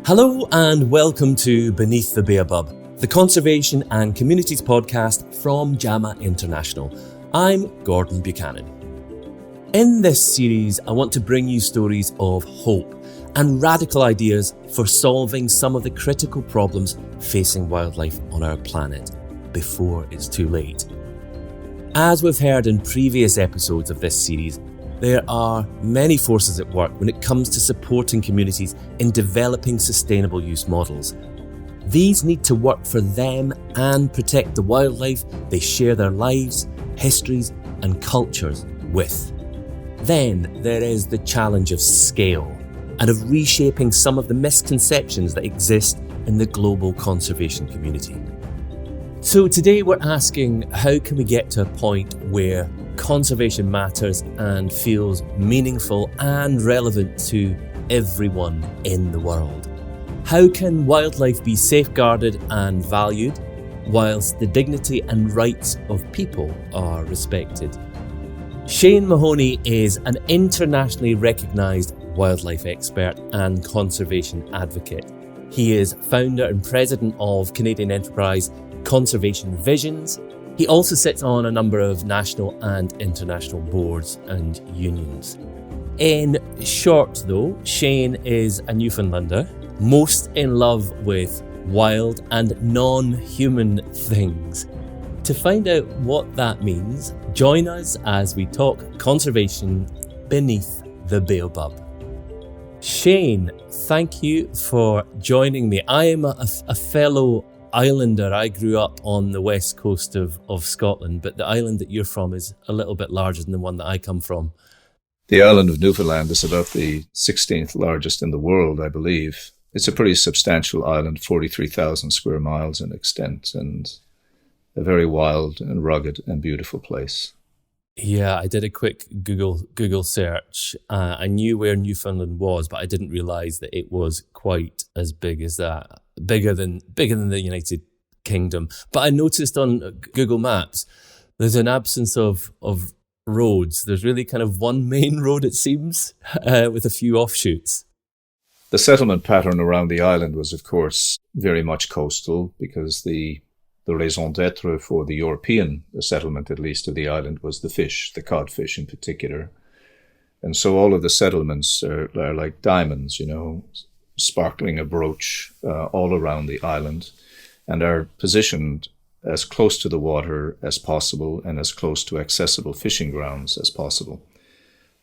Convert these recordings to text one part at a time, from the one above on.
Hello and welcome to Beneath the Baobab, the Conservation and Communities podcast from JAMA International. I'm Gordon Buchanan. In this series, I want to bring you stories of hope and radical ideas for solving some of the critical problems facing wildlife on our planet before it's too late. As we've heard in previous episodes of this series, there are many forces at work when it comes to supporting communities in developing sustainable use models. These need to work for them and protect the wildlife they share their lives, histories, and cultures with. Then there is the challenge of scale and of reshaping some of the misconceptions that exist in the global conservation community. So today we're asking, how can we get to a point where conservation matters and feels meaningful and relevant to everyone in the world? How can wildlife be safeguarded and valued whilst the dignity and rights of people are respected? Shane Mahoney is an internationally recognised wildlife expert and conservation advocate. He is founder and president of Canadian enterprise Conservation Visions. He also sits on a number of national and international boards and unions. In short though, Shane is a Newfoundlander, most in love with wild and non-human things. To find out what that means, join us as we talk conservation beneath the Baobab. Shane, thank you for joining me. I am a fellow Islander. I grew up on the west coast of Scotland, but the island that you're from is a little bit larger than the one that I come from. The island of Newfoundland is about the 16th largest in the world, I believe. It's a pretty substantial island, 43,000 square miles in extent, and a very wild and rugged and beautiful place. Yeah, I did a quick Google search. I knew where Newfoundland was, but I didn't realise that it was quite as big as that. Bigger than the United Kingdom. But I noticed on Google Maps, there's an absence of roads. There's really kind of one main road, it seems, with a few offshoots. The settlement pattern around the island was, of course, very much coastal, because the raison d'etre for the European settlement, at least, of the island was the fish, the codfish in particular. And so all of the settlements are like diamonds, sparkling a brooch all around the island, and are positioned as close to the water as possible and as close to accessible fishing grounds as possible.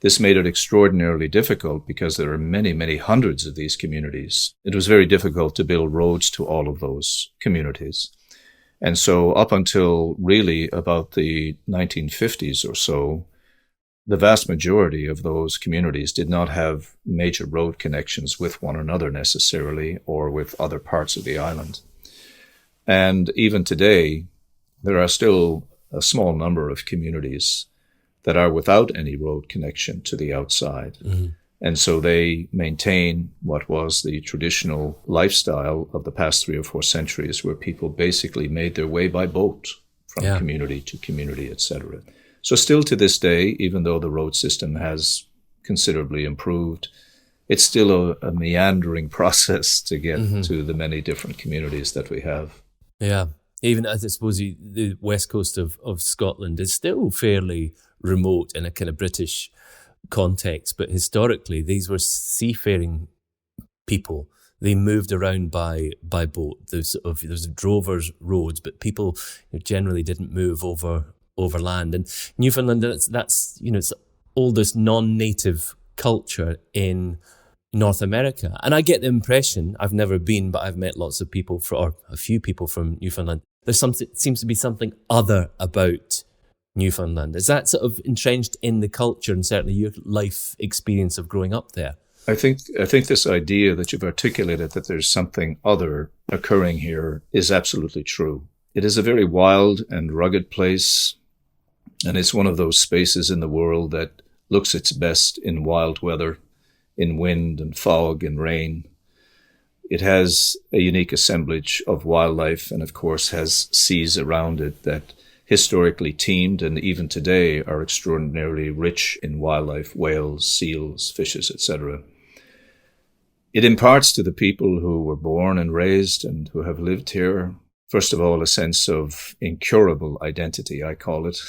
This made it extraordinarily difficult because there are many, many hundreds of these communities. It was very difficult to build roads to all of those communities. And so up until really about the 1950s or so, the vast majority of those communities did not have major road connections with one another necessarily, or with other parts of the island. And even today, there are still a small number of communities that are without any road connection to the outside. Mm-hmm. And so they maintain what was the traditional lifestyle of the past 3 or 4 centuries, where people basically made their way by boat from community to community, etc. So still to this day, even though the road system has considerably improved, it's still a meandering process to get to the many different communities that we have. Yeah, even as I suppose the west coast of Scotland is still fairly remote in a kind of British context, but historically these were seafaring people. They moved around by boat. There's drovers' roads, but people generally didn't move overland. And Newfoundland, that's it's the oldest non-native culture in North America. And I get the impression, I've never been, but I've met lots of people or a few people from Newfoundland. Seems to be something other about Newfoundland. Is that sort of entrenched in the culture and certainly your life experience of growing up there? I think this idea that you've articulated, that there's something other occurring here, is absolutely true. It is a very wild and rugged place, and it's one of those spaces in the world that looks its best in wild weather, in wind and fog and rain. It has a unique assemblage of wildlife, and of course has seas around it that historically teemed and even today are extraordinarily rich in wildlife, whales, seals, fishes, etc. It imparts to the people who were born and raised and who have lived here, first of all, a sense of incurable identity, I call it.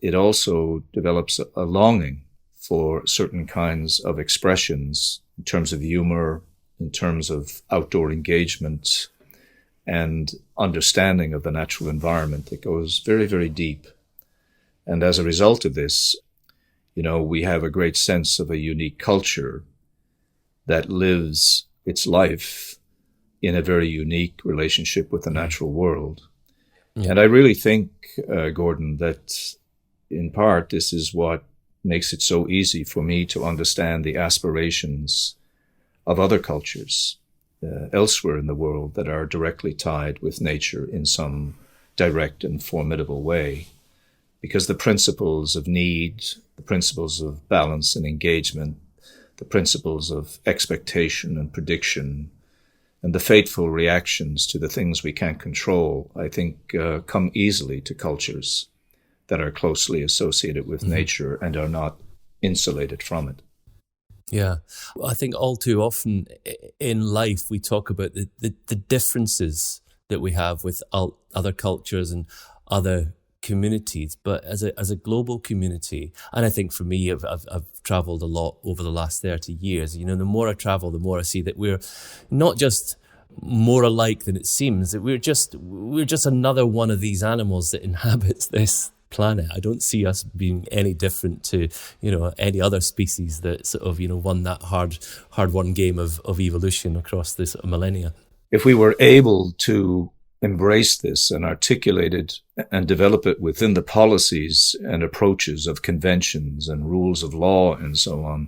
It also develops a longing for certain kinds of expressions in terms of humor, in terms of outdoor engagement and understanding of the natural environment that goes very, very deep. And as a result of this, we have a great sense of a unique culture that lives its life in a very unique relationship with the natural world. Yeah. And I really think, Gordon, that in part this is what makes it so easy for me to understand the aspirations of other cultures elsewhere in the world that are directly tied with nature in some direct and formidable way. Because the principles of need, the principles of balance and engagement, the principles of expectation and prediction, and the fateful reactions to the things we can't control, I think, come easily to cultures that are closely associated with nature and are not insulated from it. Yeah, I think all too often in life we talk about the differences that we have with other cultures and other communities, but as a global community, and I think for me, I've travelled a lot over the last 30 years. The more I travel, the more I see that we're not just more alike than it seems. That we're just another one of these animals that inhabits this planet. I don't see us being any different to any other species that sort of won that hard-won game of evolution across this millennia. If we were able to embrace this and articulate it and develop it within the policies and approaches of conventions and rules of law and so on,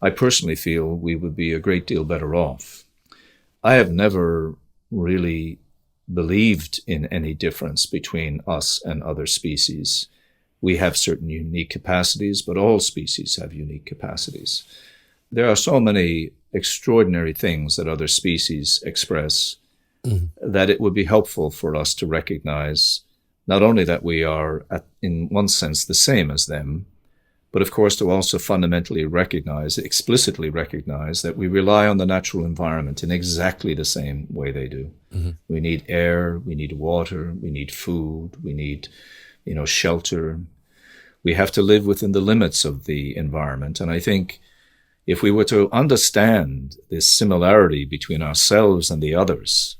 I personally feel we would be a great deal better off. I have never really believed in any difference between us and other species. We have certain unique capacities, but all species have unique capacities. There are so many extraordinary things that other species express that it would be helpful for us to recognize not only that we are, in one sense, the same as them, but of course to also fundamentally explicitly recognize that we rely on the natural environment in exactly the same way they do. Mm-hmm. We need air, we need water, we need food, we need, shelter. We have to live within the limits of the environment. And I think if we were to understand this similarity between ourselves and the others,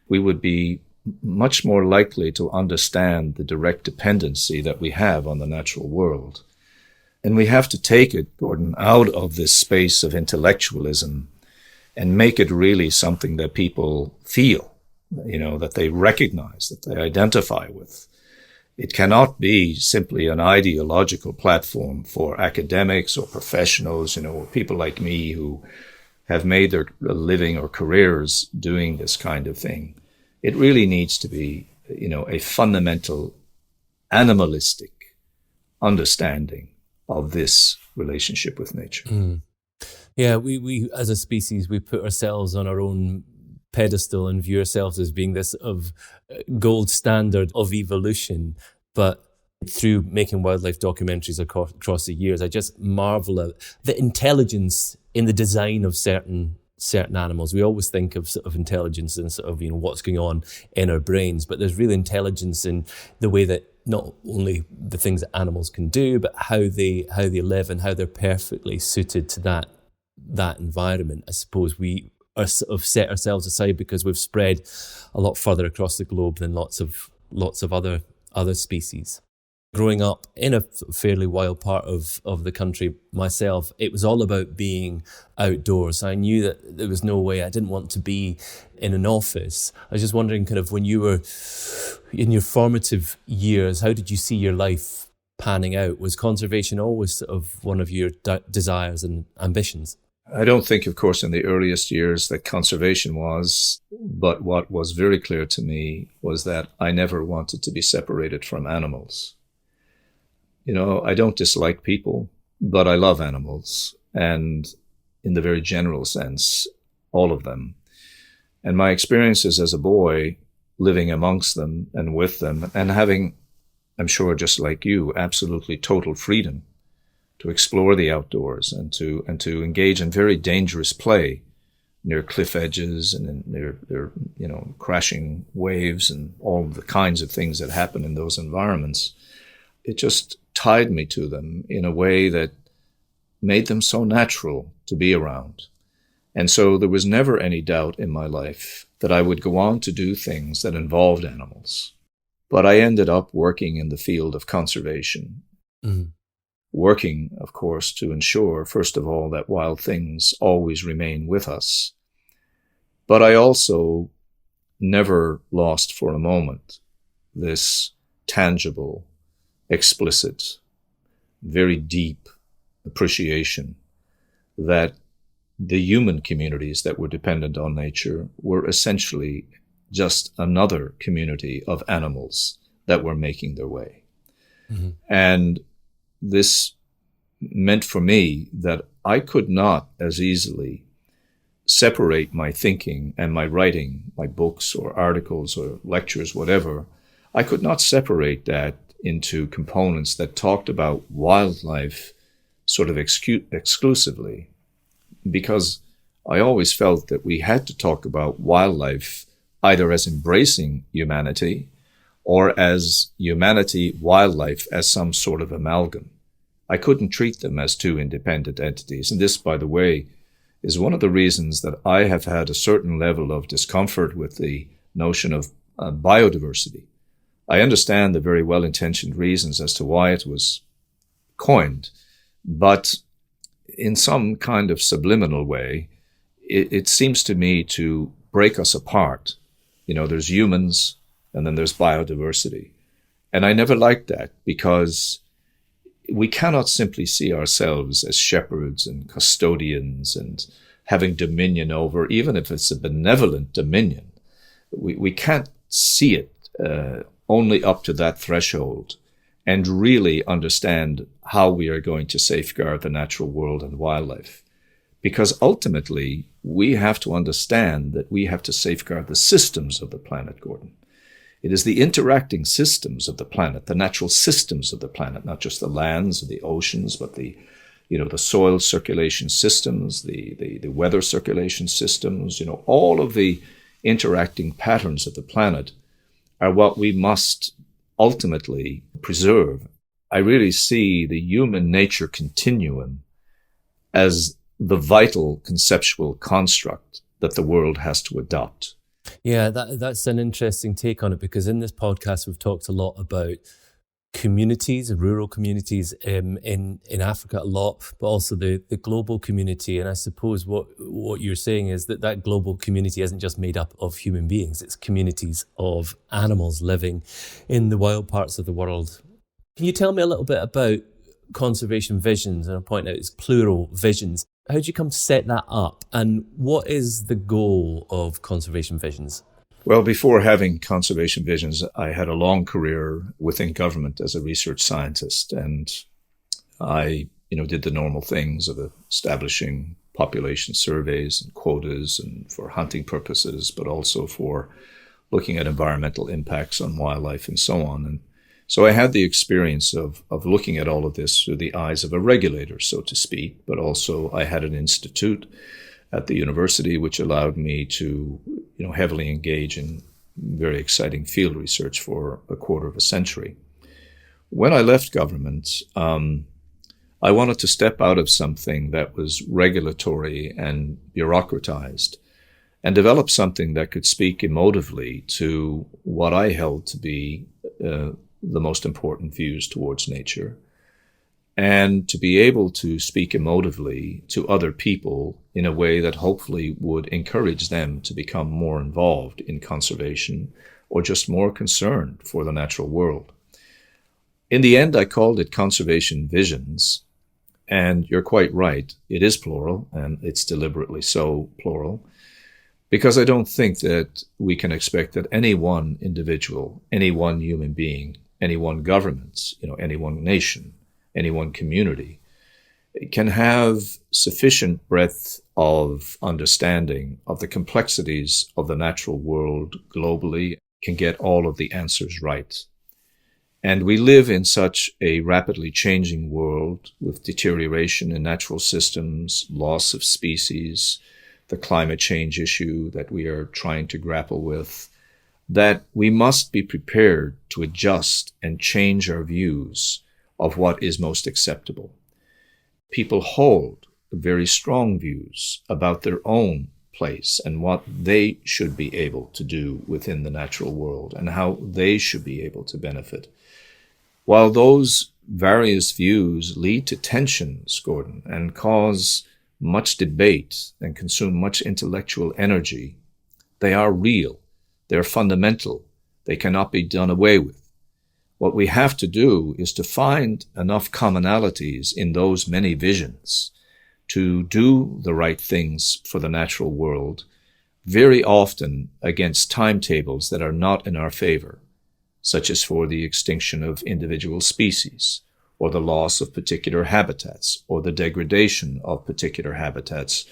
we would be much more likely to understand the direct dependency that we have on the natural world. And we have to take it, Gordon, out of this space of intellectualism and make it really something that people feel, that they recognize, that they identify with. It cannot be simply an ideological platform for academics or professionals, or people like me who have made their living or careers doing this kind of thing. It really needs to be, a fundamental animalistic understanding of this relationship with nature. Mm. Yeah, we as a species, we put ourselves on our own pedestal and view ourselves as being this of gold standard of evolution. But through making wildlife documentaries across the years, I just marvel at the intelligence in the design of certain animals. We always think of sort of intelligence and sort of, what's going on in our brains, but there's real intelligence in the way that not only the things that animals can do, but how they live and how they're perfectly suited to that environment. I suppose we are sort of set ourselves aside because we've spread a lot further across the globe than lots of other species. Growing up in a fairly wild part of the country myself, it was all about being outdoors. I knew that there was no way, I didn't want to be in an office. I was just wondering, kind of, when you were in your formative years, how did you see your life panning out? Was conservation always sort of one of your desires and ambitions? I don't think, of course, in the earliest years that conservation was, but what was very clear to me was that I never wanted to be separated from animals. I don't dislike people, but I love animals, and in the very general sense, all of them. And my experiences as a boy, living amongst them and with them, and having, I'm sure just like you, absolutely total freedom to explore the outdoors and to engage in very dangerous play near cliff edges and near crashing waves and all the kinds of things that happen in those environments. It just tied me to them in a way that made them so natural to be around. And so there was never any doubt in my life that I would go on to do things that involved animals. But I ended up working in the field of conservation, working, of course, to ensure, first of all, that wild things always remain with us. But I also never lost for a moment this tangible, explicit, very deep appreciation that the human communities that were dependent on nature were essentially just another community of animals that were making their way. And this meant for me that I could not as easily separate my thinking and my writing, my books or articles or lectures, whatever. I could not separate that into components that talked about wildlife sort of exclusively, because I always felt that we had to talk about wildlife either as embracing humanity or as humanity, wildlife as some sort of amalgam. I couldn't treat them as two independent entities. And this, by the way, is one of the reasons that I have had a certain level of discomfort with the notion of biodiversity. I understand the very well-intentioned reasons as to why it was coined, but in some kind of subliminal way, it seems to me to break us apart. There's humans and then there's biodiversity. And I never liked that, because we cannot simply see ourselves as shepherds and custodians and having dominion over, even if it's a benevolent dominion. We can't see it only up to that threshold and really understand how we are going to safeguard the natural world and wildlife. Because ultimately, we have to understand that we have to safeguard the systems of the planet, Gordon. It is the interacting systems of the planet, the natural systems of the planet, not just the lands or the oceans, but the soil circulation systems, the weather circulation systems, all of the interacting patterns of the planet are what we must ultimately preserve. I really see the human nature continuum as the vital conceptual construct that the world has to adopt. Yeah, that's an interesting take on it, because in this podcast we've talked a lot about communities, rural communities in Africa a lot, but also the global community. And I suppose what you're saying is that global community isn't just made up of human beings, it's communities of animals living in the wild parts of the world. Can you tell me a little bit about conservation visions? And I'll point out it's plural visions. How did you come to set that up? And what is the goal of conservation visions? Well, before having conservation visions, I had a long career within government as a research scientist. And I, did the normal things of establishing population surveys and quotas and for hunting purposes, but also for looking at environmental impacts on wildlife and so on. And so I had the experience of looking at all of this through the eyes of a regulator, so to speak, but also I had an institute at the university which allowed me to, heavily engage in very exciting field research for a quarter of a century. When I left government, I wanted to step out of something that was regulatory and bureaucratized and develop something that could speak emotively to what I held to be the most important views towards nature, and to be able to speak emotively to other people in a way that hopefully would encourage them to become more involved in conservation or just more concerned for the natural world. In the end, I called it Conservation Visions, and you're quite right, it is plural, and it's deliberately so plural, because I don't think that we can expect that any one individual, any one human being, any one government, any one nation, any one community can have sufficient breadth of understanding of the complexities of the natural world globally, can get all of the answers right. And we live in such a rapidly changing world with deterioration in natural systems, loss of species, the climate change issue that we are trying to grapple with, that we must be prepared to adjust and change our views of what is most acceptable. People hold very strong views about their own place and what they should be able to do within the natural world and how they should be able to benefit. While those various views lead to tensions, Gordon, and cause much debate and consume much intellectual energy, they are real, they're fundamental, they cannot be done away with. What we have to do is to find enough commonalities in those many visions to do the right things for the natural world, very often against timetables that are not in our favor, such as for the extinction of individual species, or the loss of particular habitats, or the degradation of particular habitats,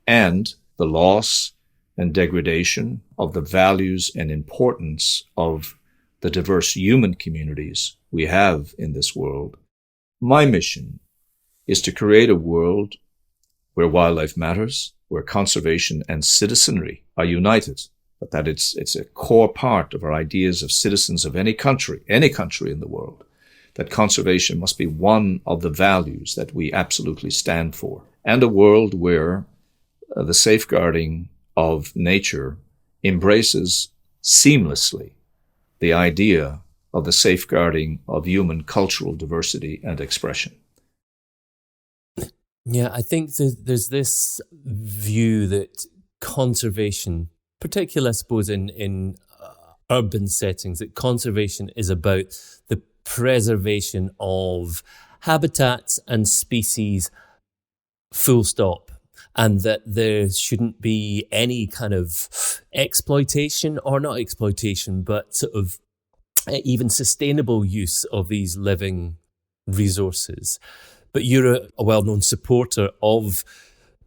and the loss and degradation of the values and importance of the diverse human communities we have in this world. My mission is to create a world where wildlife matters, where conservation and citizenry are united, but that it's a core part of our ideas of citizens of any country in the world, that conservation must be one of the values that we absolutely stand for, and a world where the safeguarding of nature embraces seamlessly the idea of the safeguarding of human cultural diversity and expression. Yeah, I think there's this view that conservation, particularly I suppose in urban settings, that conservation is about the preservation of habitats and species, full stop, and that there shouldn't be any kind of exploitation, or not exploitation, but sort of even sustainable use of these living resources. But you're a well-known supporter of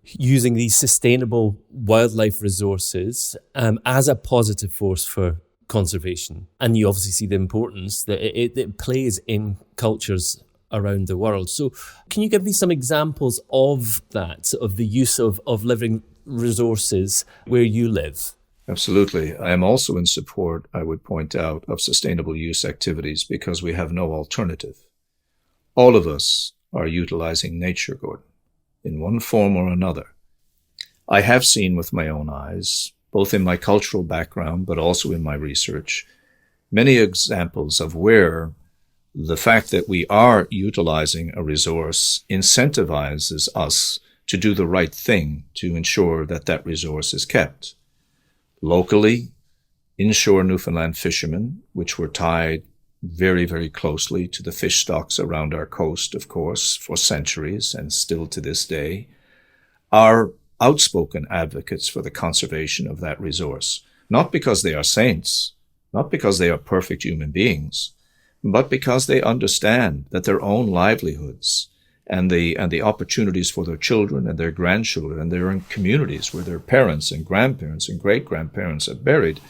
using these sustainable wildlife resources as a positive force for conservation. And you obviously see the importance that it plays in cultures around the world. So can you give me some examples of that, of the use of living resources where you live? Absolutely. I am also in support, I would point out, of sustainable use activities because we have no alternative. All of us are utilizing nature, Gordon, in one form or another. I have seen with my own eyes, both in my cultural background but also in my research, many examples of where the fact that we are utilizing a resource incentivizes us to do the right thing to ensure that that resource is kept. Locally, inshore Newfoundland fishermen, which were tied very, very closely to the fish stocks around our coast, of course, for centuries and still to this day, are outspoken advocates for the conservation of that resource, not because they are saints, not because they are perfect human beings, but because they understand that their own livelihoods and the opportunities for their children and their grandchildren and their own communities where their parents and grandparents and great-grandparents are buried,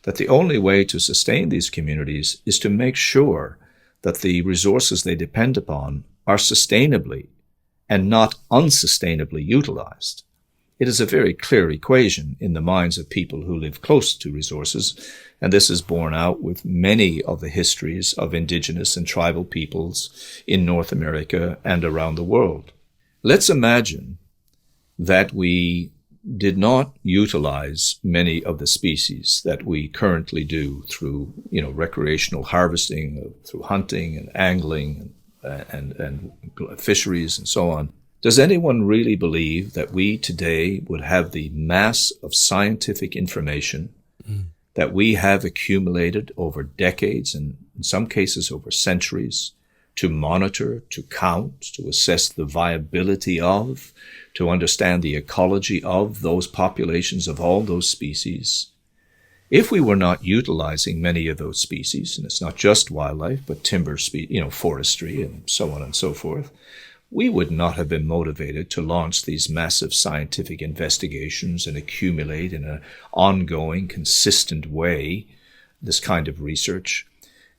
that the only way to sustain these communities is to make sure that the resources they depend upon are sustainably and not unsustainably utilized. It is a very clear equation in the minds of people who live close to resources, and this is borne out with many of the histories of indigenous and tribal peoples in North America and around the world. Let's imagine that we did not utilize many of the species that we currently do through, recreational harvesting, through hunting and angling and fisheries and so on. Does anyone really believe that we today would have the mass of scientific information that we have accumulated over decades and in some cases over centuries to monitor, to count, to assess the viability of, to understand the ecology of those populations of all those species? If we were not utilizing many of those species, and it's not just wildlife, but timber, forestry and so on and so forth, we would not have been motivated to launch these massive scientific investigations and accumulate in an ongoing, consistent way this kind of research.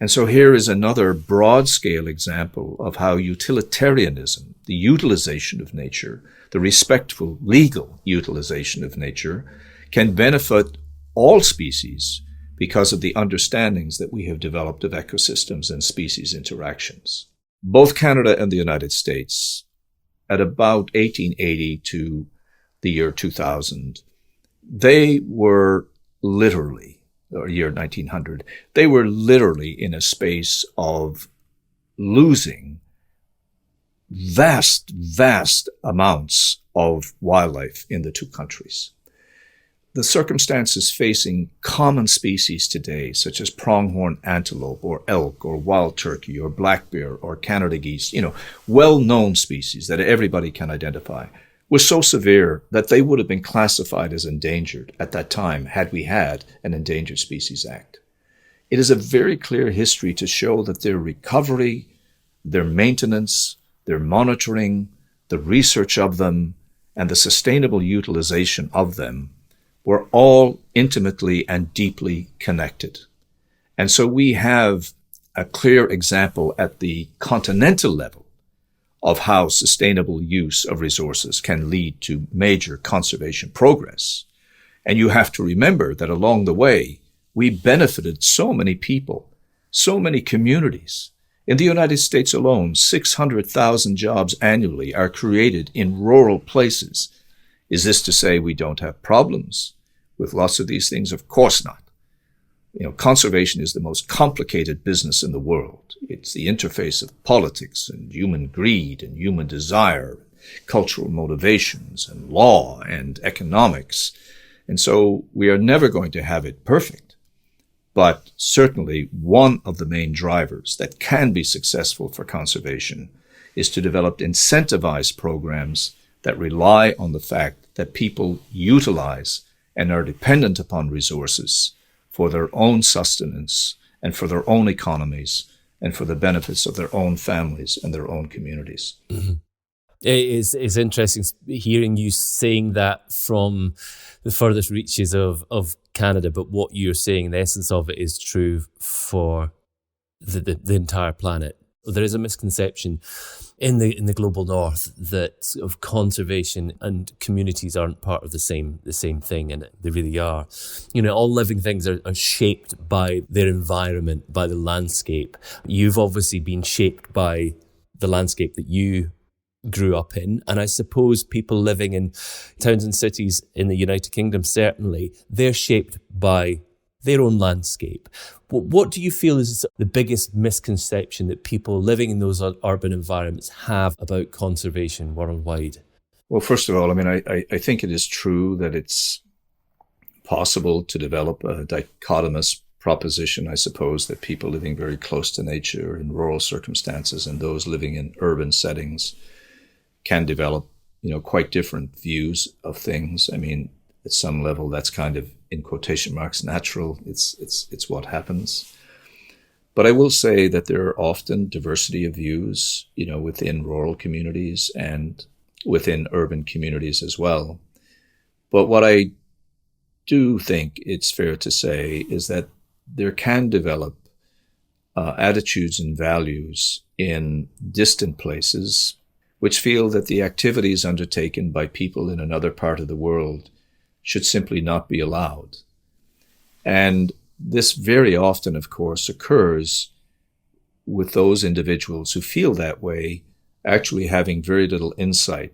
And so here is another broad-scale example of how utilitarianism, the utilization of nature, the respectful legal utilization of nature, can benefit all species because of the understandings that we have developed of ecosystems and species interactions. Both Canada and the United States, at about 1880 to the year 2000, they were literally, or year 1900, they were literally in a space of losing vast amounts of wildlife in the two countries. The circumstances facing common species today, such as pronghorn antelope or elk or wild turkey or black bear or Canada geese, well-known species that everybody can identify, was so severe that they would have been classified as endangered at that time had we had an Endangered Species Act. It is a very clear history to show that their recovery, their maintenance, their monitoring, the research of them, and the sustainable utilization of them were all intimately and deeply connected. And so we have a clear example at the continental level of how sustainable use of resources can lead to major conservation progress. And you have to remember that along the way, we benefited so many people, so many communities. In the United States alone, 600,000 jobs annually are created in rural places. Is this to say we don't have problems with lots of these things? Of course not. Conservation is the most complicated business in the world. It's the interface of politics and human greed and human desire, cultural motivations and law and economics. And so we are never going to have it perfect. But certainly one of the main drivers that can be successful for conservation is to develop incentivized programs that rely on the fact that people utilize and are dependent upon resources for their own sustenance and for their own economies and for the benefits of their own families and their own communities. Mm-hmm. It's interesting hearing you saying that from the furthest reaches of Canada, but what you're saying, the essence of it is true for the entire planet. There is a misconception in the global north that of conservation and communities aren't part of the same thing, and they really are. All living things are shaped by their environment, by the landscape. You've obviously been shaped by the landscape that you grew up in, and I suppose people living in towns and cities in the United Kingdom, certainly, they're shaped by their own landscape. What do you feel is the biggest misconception that people living in those urban environments have about conservation worldwide? Well, first of all, I think it is true that it's possible to develop a dichotomous proposition, I suppose, that people living very close to nature in rural circumstances and those living in urban settings can develop, quite different views of things. At some level, that's kind of, in quotation marks, natural. It's what happens. But I will say that there are often diversity of views, within rural communities and within urban communities as well. But what I do think it's fair to say is that there can develop attitudes and values in distant places which feel that the activities undertaken by people in another part of the world should simply not be allowed. And this very often, of course, occurs with those individuals who feel that way, actually having very little insight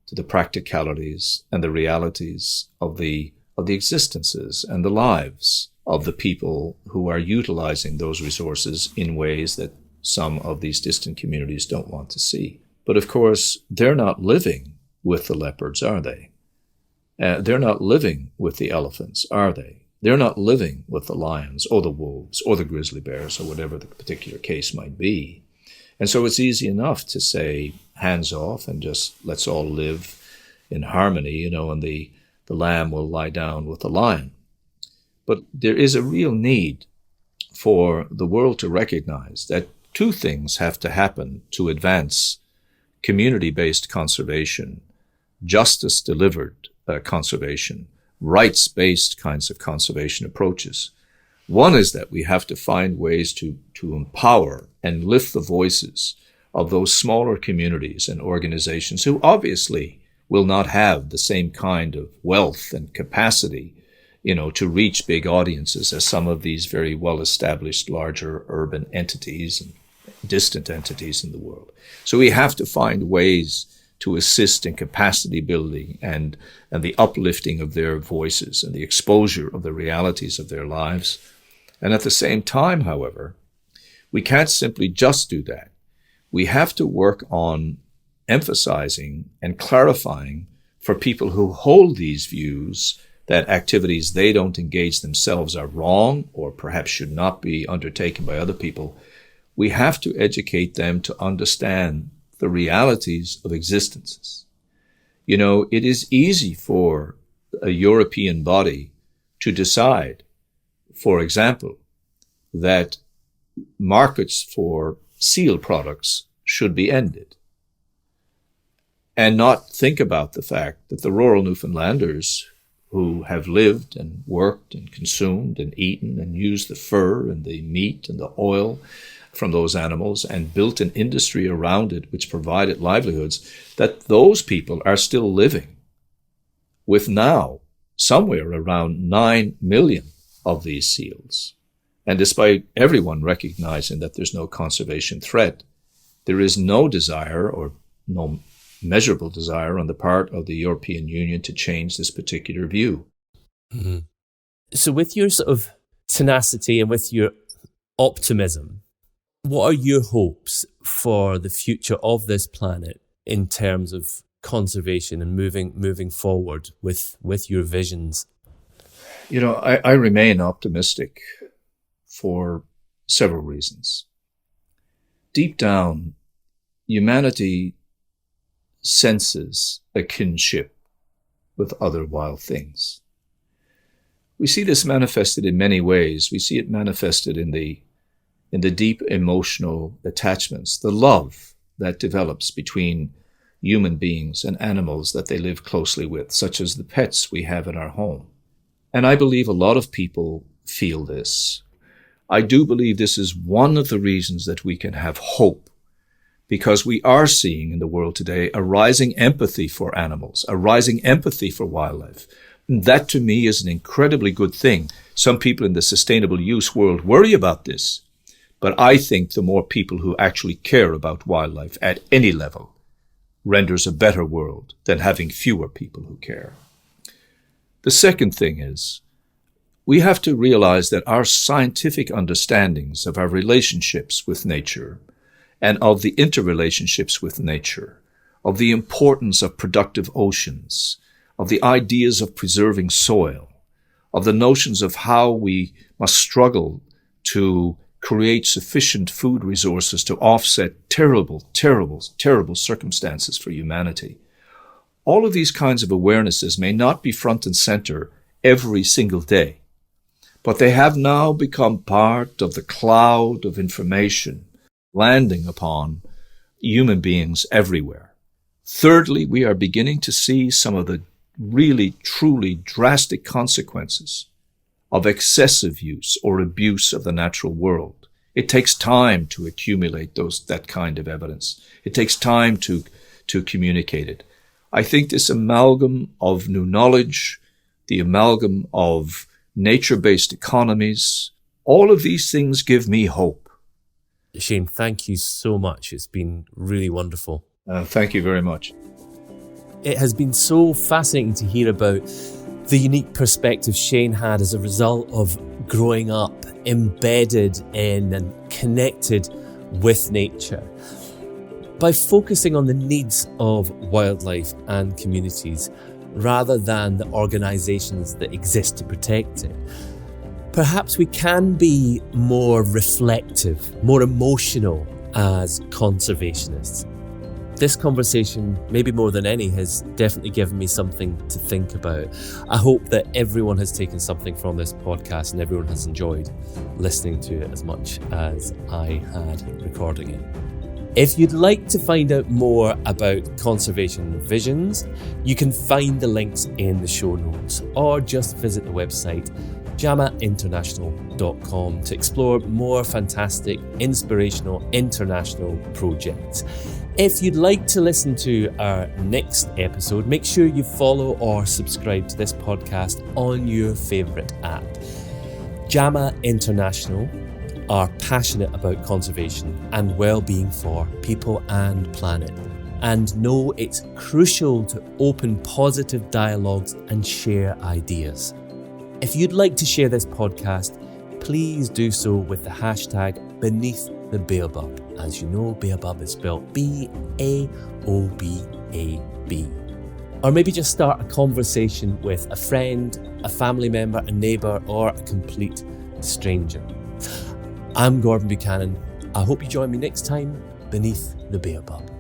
to the practicalities and the realities of the existences and the lives of the people who are utilizing those resources in ways that some of these distant communities don't want to see. But of course, they're not living with the leopards, are they? They're not living with the elephants, are they? They're not living with the lions or the wolves or the grizzly bears or whatever the particular case might be. And so it's easy enough to say, hands off and just let's all live in harmony, and the lamb will lie down with the lion. But there is a real need for the world to recognize that two things have to happen to advance community-based conservation, justice-delivered conservation, rights-based kinds of conservation approaches. One is that we have to find ways to empower and lift the voices of those smaller communities and organizations who obviously will not have the same kind of wealth and capacity, to reach big audiences as some of these very well-established larger urban entities and distant entities in the world. So we have to find ways to assist in capacity building and the uplifting of their voices and the exposure of the realities of their lives. And at the same time, however, we can't simply just do that. We have to work on emphasizing and clarifying for people who hold these views that activities they don't engage themselves are wrong or perhaps should not be undertaken by other people. We have to educate them to understand the realities of existences. It is easy for a European body to decide, for example, that markets for seal products should be ended and not think about the fact that the rural Newfoundlanders who have lived and worked and consumed and eaten and used the fur and the meat and the oil from those animals and built an industry around it which provided livelihoods, that those people are still living with now somewhere around 9 million of these seals. And despite everyone recognizing that there's no conservation threat, there is no desire or no measurable desire on the part of the European Union to change this particular view. Mm-hmm. So with your sort of tenacity and with your optimism, what are your hopes for the future of this planet in terms of conservation and moving forward with your visions? I remain optimistic for several reasons. Deep down, humanity senses a kinship with other wild things. We see this manifested in many ways. We see it manifested in the deep emotional attachments, the love that develops between human beings and animals that they live closely with, such as the pets we have in our home. And I believe a lot of people feel this. I do believe this is one of the reasons that we can have hope, because we are seeing in the world today a rising empathy for animals, a rising empathy for wildlife. And that to me is an incredibly good thing. Some people in the sustainable use world worry about this, but I think the more people who actually care about wildlife at any level renders a better world than having fewer people who care. The second thing is, we have to realize that our scientific understandings of our relationships with nature and of the interrelationships with nature, of the importance of productive oceans, of the ideas of preserving soil, of the notions of how we must struggle to create sufficient food resources to offset terrible, terrible, terrible circumstances for humanity. All of these kinds of awarenesses may not be front and center every single day, but they have now become part of the cloud of information landing upon human beings everywhere. Thirdly, we are beginning to see some of the really, truly drastic consequences of excessive use or abuse of the natural world. It takes time to accumulate that kind of evidence. It takes time to communicate it. I think this amalgam of new knowledge, the amalgam of nature-based economies, all of these things give me hope. Shane, thank you so much. It's been really wonderful. Thank you very much. It has been so fascinating to hear about the unique perspective Shane had as a result of growing up embedded in and connected with nature. By focusing on the needs of wildlife and communities rather than the organisations that exist to protect it, perhaps we can be more reflective, more emotional as conservationists. This conversation, maybe more than any, has definitely given me something to think about. I hope that everyone has taken something from this podcast and everyone has enjoyed listening to it as much as I had recording it. If you'd like to find out more about Conservation Visions, you can find the links in the show notes or just visit the website jamainternational.com to explore more fantastic, inspirational, international projects. If you'd like to listen to our next episode, make sure you follow or subscribe to this podcast on your favourite app. Jama International are passionate about conservation and well-being for people and planet, and know it's crucial to open positive dialogues and share ideas. If you'd like to share this podcast, please do so with the hashtag #BeneathTheBaobab. As you know, Baobab is spelled B-A-O-B-A-B. Or maybe just start a conversation with a friend, a family member, a neighbour, or a complete stranger. I'm Gordon Buchanan. I hope you join me next time beneath the Baobab.